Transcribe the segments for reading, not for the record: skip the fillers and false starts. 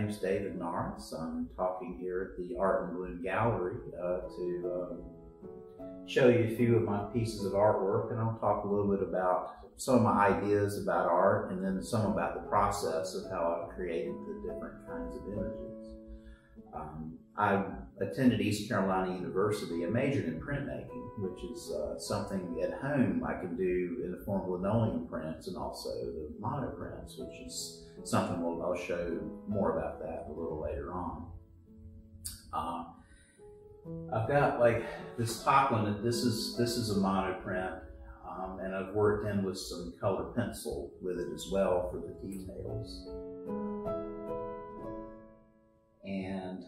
name's David Norris. I'm talking here at the Art and Bloom Gallery to show you a few of my pieces of artwork, and I'll talk a little bit about some of my ideas about art and then some about the process of how I've created the different kinds of images. I attended East Carolina University. I majored in printmaking, which is something at home I can do in the form of linoleum prints and also the monoprints, which is something I'll show more about that a little later on. I've got like this top one. This is a monoprint, and I've worked in with some colored pencil with it as well for the details. And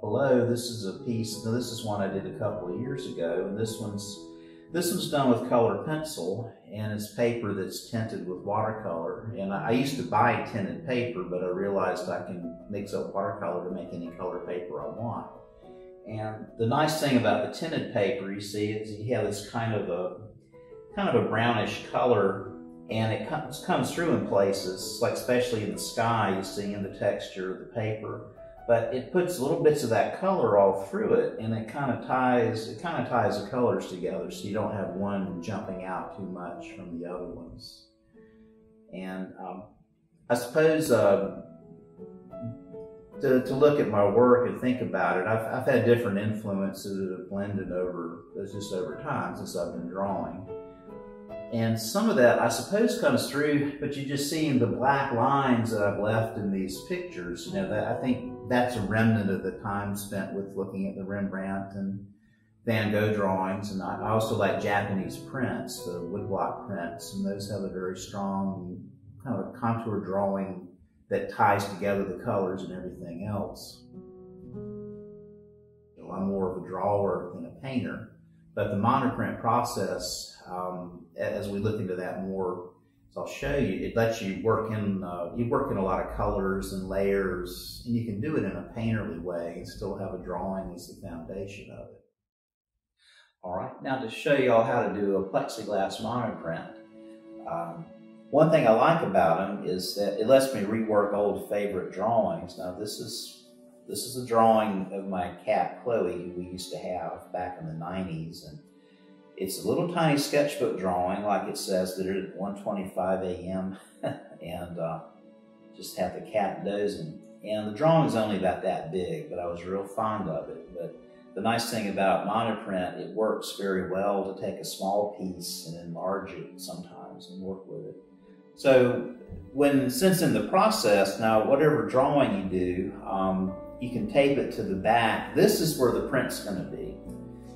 below, this is a piece. Now this is one I did a couple of years ago, and this one's done with colored pencil, and it's paper that's tinted with watercolor. And I used to buy tinted paper, but I realized I can mix up watercolor to make any color paper I want. And the nice thing about the tinted paper, you see, is you have this kind of a brownish color, and it comes through in places, like especially in the sky, you see in the texture of the paper. But it puts little bits of that color all through it, and it kind of ties the colors together, so you don't have one jumping out too much from the other ones. And I suppose to look at my work and think about it, I've had different influences that have blended over time since I've been drawing. And some of that, I suppose, comes through, but you just see in the black lines that I've left in these pictures, you know, that I think that's a remnant of the time spent with looking at the Rembrandt and Van Gogh drawings. And I also like Japanese prints, the woodblock prints, and those have a very strong kind of contour drawing that ties together the colors and everything else. You know, I'm more of a drawer than a painter, but the monoprint process, as we look into that more, as I'll show you, it lets you work in a lot of colors and layers, and you can do it in a painterly way and still have a drawing as the foundation of it. All right, now to show you all how to do a plexiglass monoprint. One thing I like about them is that it lets me rework old favorite drawings. Now this is a drawing of my cat Chloe, who we used to have back in the 90s, and it's a little tiny sketchbook drawing, like it says, that it at 1:25 a.m. and just have the cat dozing. And the drawing is only about that big, but I was real fond of it. But the nice thing about monoprint, it works very well to take a small piece and enlarge it sometimes and work with it. So since in the process, now whatever drawing you do, you can tape it to the back. This is where the print's going to be.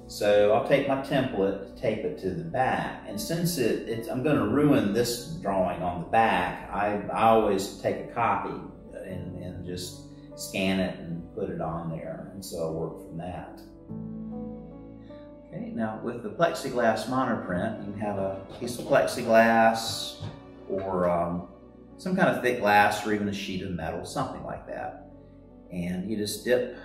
So I'll take my template, tape it to the back, and since I'm going to ruin this drawing on the back, I always take a copy and just scan it and put it on there, and so I'll work from that. Okay, now with the plexiglass monoprint, you can have a piece of plexiglass or some kind of thick glass or even a sheet of metal, something like that. And you just dip,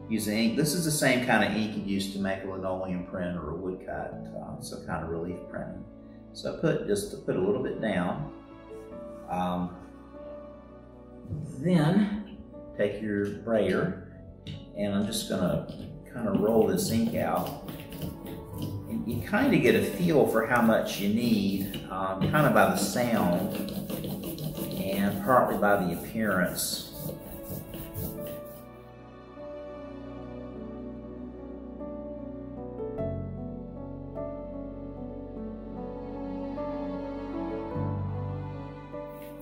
use ink. This is the same kind of ink you use to make a linoleum print or a woodcut, some kind of relief printing. So just put a little bit down. Then take your brayer, and I'm just gonna kind of roll this ink out. And you kind of get a feel for how much you need, kind of by the sound and partly by the appearance.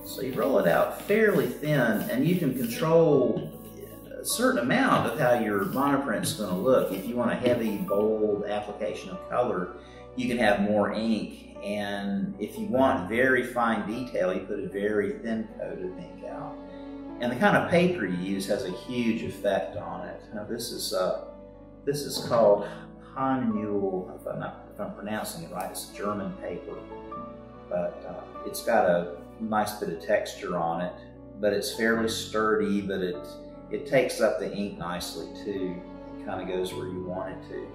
So you roll it out fairly thin, and you can control a certain amount of how your monoprint is going to look. If you want a heavy, bold application of color, you can have more ink. And if you want very fine detail, you put a very thin coat of ink out. And the kind of paper you use has a huge effect on it. Now this is called Hanmühl, if I'm pronouncing it right. It's a German paper, but it's got a nice bit of texture on it, but it's fairly sturdy, but it takes up the ink nicely too. It kind of goes where you want it to.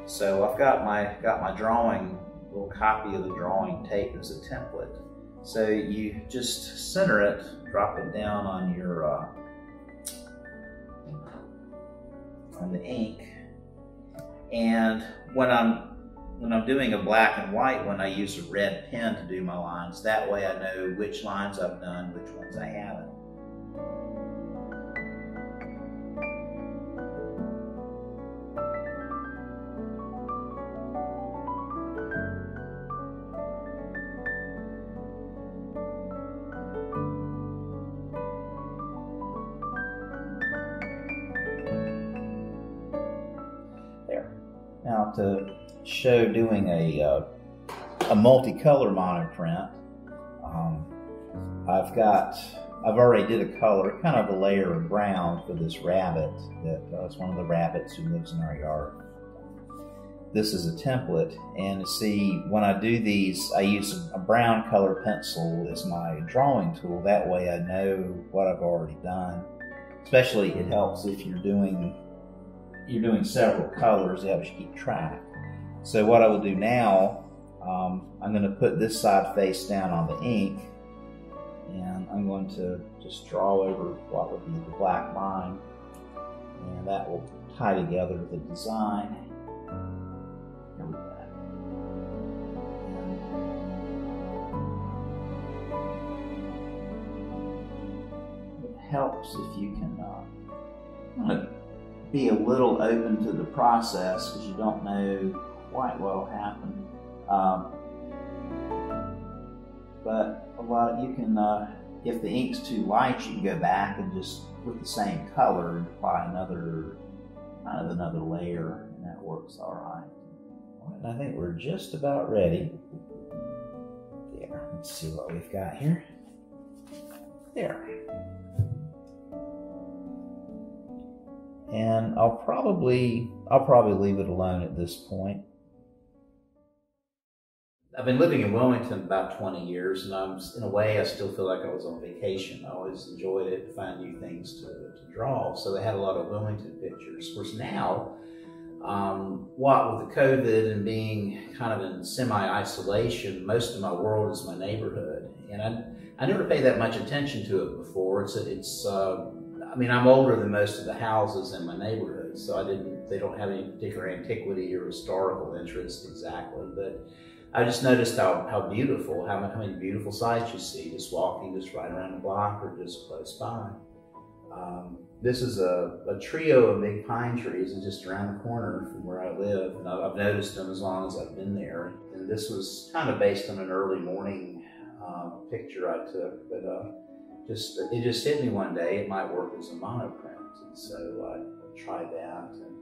So I've got my drawing, little copy of the drawing taped as a template. So you just center it, drop it down on your on the ink, and when I'm doing a black and white one, I use a red pen to do my lines. That way I know which lines I've done, which ones I haven't. Now to show doing a multicolor monoprint, I've already did a color, kind of a layer of brown for this rabbit that is one of the rabbits who lives in our yard. This is a template, and you see when I do these, I use a brown color pencil as my drawing tool. That way I know what I've already done. Especially it helps if you're doing several colors, you have to keep track. So what I will do now, I'm going to put this side face down on the ink, and I'm going to just draw over what would be the black line, and that will tie together the design. Here we go. And it helps if you can be a little open to the process, because you don't know quite what will happen. But a lot you can, if the ink's too light, you can go back and just with the same color and apply another layer, and that works all right. And I think we're just about ready. There. Let's see what we've got here. There. And I'll probably leave it alone at this point. I've been living in Wilmington about 20 years, and in a way I still feel like I was on vacation. I always enjoyed it, to find new things to draw. So they had a lot of Wilmington pictures. Of course now, what with the COVID and being kind of in semi-isolation, most of my world is my neighborhood. And I never paid that much attention to it before. I mean, I'm older than most of the houses in my neighborhood, so they don't have any particular antiquity or historical interest exactly, but I just noticed how beautiful, how many beautiful sights you see just walking just right around the block or just close by. This is a trio of big pine trees just around the corner from where I live, and I've noticed them as long as I've been there. And this was kind of based on an early morning picture I took, but it just hit me one day it might work as a monoprint, and so I tried that. And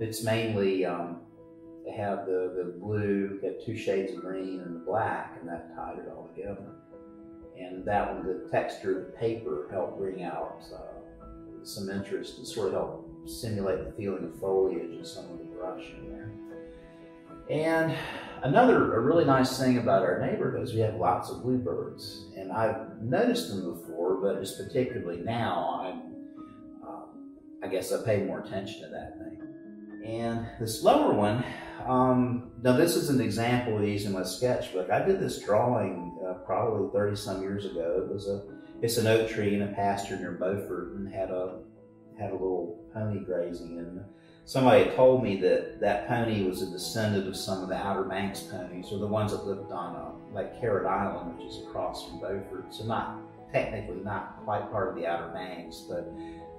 it's mainly they have the blue, got two shades of green and the black, and that tied it all together. And that one, the texture of the paper helped bring out some interest and sort of helped simulate the feeling of foliage and some of the brush in there. And a really nice thing about our neighborhood is we have lots of bluebirds, and I've noticed them before, but just particularly now, I guess I pay more attention to that thing. And this lower one, now this is an example of using my sketchbook. I did this drawing probably 30 some years ago. It's an oak tree in a pasture near Beaufort, and had a little pony grazing, and somebody had told me that pony was a descendant of some of the Outer Banks ponies, or the ones that lived on like Carrot Island, which is across from Beaufort. So technically not quite part of the Outer Banks, but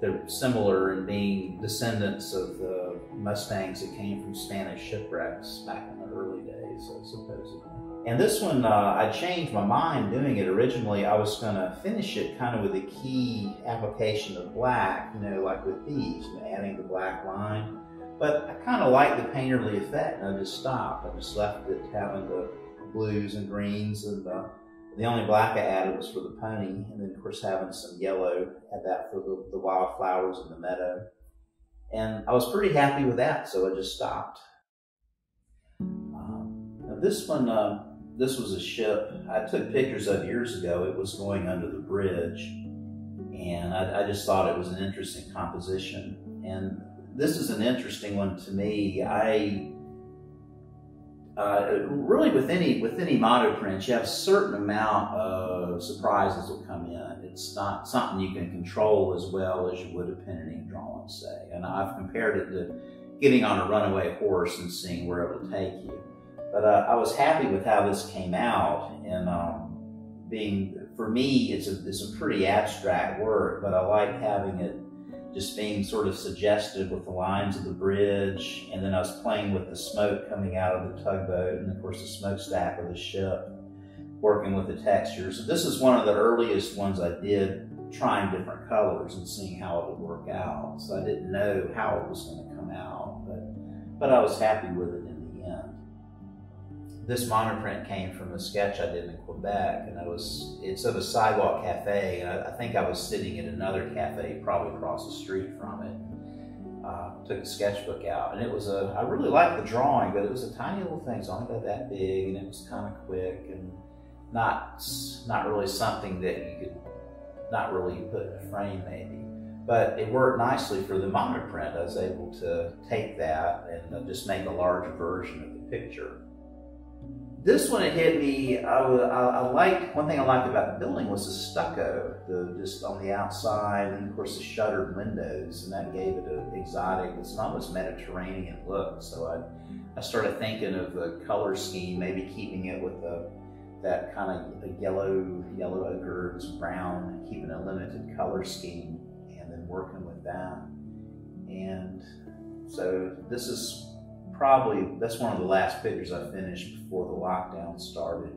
they're similar in being descendants of the Mustangs that came from Spanish shipwrecks back in the early days, supposedly. And this one, I changed my mind doing it. Originally, I was going to finish it kind of with a key application of black, like with these, adding the black line. But I kind of liked the painterly effect, and I just stopped. I just left it having the blues and greens, and the only black I added was for the pony, and then of course having some yellow, had that for the wildflowers in the meadow. And I was pretty happy with that, so I just stopped. Now this one, this was a ship I took pictures of years ago. It was going under the bridge, and I just thought it was an interesting composition. And this is an interesting one to me. really with any monoprint, you have a certain amount of surprises will come in. It's not something you can control as well as you would a pen and ink drawing, say. And I've compared it to getting on a runaway horse and seeing where it'll take you. But I was happy with how this came out, and for me, it's a pretty abstract work, but I like having it just being sort of suggestive with the lines of the bridge, and then I was playing with the smoke coming out of the tugboat, and of course the smokestack of the ship, working with the textures. So this is one of the earliest ones I did, trying different colors and seeing how it would work out. So I didn't know how it was going to come out, but I was happy with it in the end. This monoprint came from a sketch I did in Quebec, and it's of a sidewalk cafe, and I think I was sitting at another cafe probably across the street from it. Took a sketchbook out, and I really liked the drawing, but it was a tiny little thing. It's only about that big, and it was kind of quick, and not really something that you could not really put in a frame maybe. But it worked nicely for the monoprint. I was able to take that and just make a larger version of the picture. This one, it hit me. One thing I liked about the building was the stucco, just on the outside, and of course the shuttered windows, and that gave it an exotic, it's an almost Mediterranean look. So I started thinking of the color scheme, maybe keeping it with that kind of yellow ochre, and some brown, keeping a limited color scheme, and then working with that. And so this is that's one of the last pictures I finished before the lockdown started,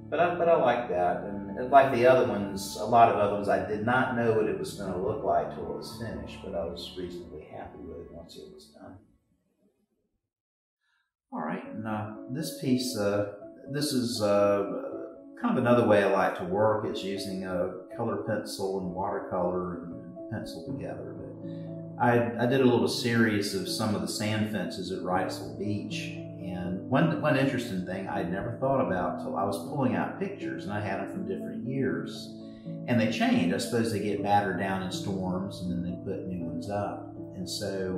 but I like that, and like the other ones, a lot of other ones, I did not know what it was going to look like till it was finished, but I was reasonably happy with it once it was done. All right, and this piece, this is kind of another way I like to work. It's using a color pencil and watercolor and pencil together. I did a little series of some of the sand fences at Wrightsville Beach, and one interesting thing I'd never thought about till I was pulling out pictures, and I had them from different years, and they change. I suppose they get battered down in storms, and then they put new ones up. And so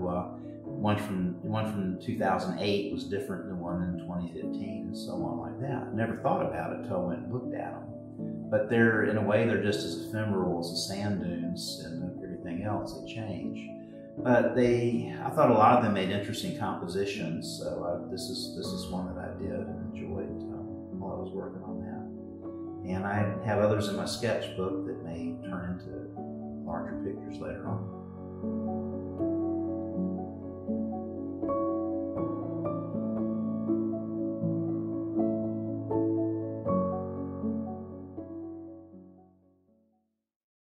one from 2008 was different than one in 2015, and so on like that. I never thought about it till I went and looked at them. But in a way, they're just as ephemeral as the sand dunes and everything else. They change. But I thought a lot of them made interesting compositions, so this is one that I did and enjoyed while I was working on that. And I have others in my sketchbook that may turn into larger pictures later on.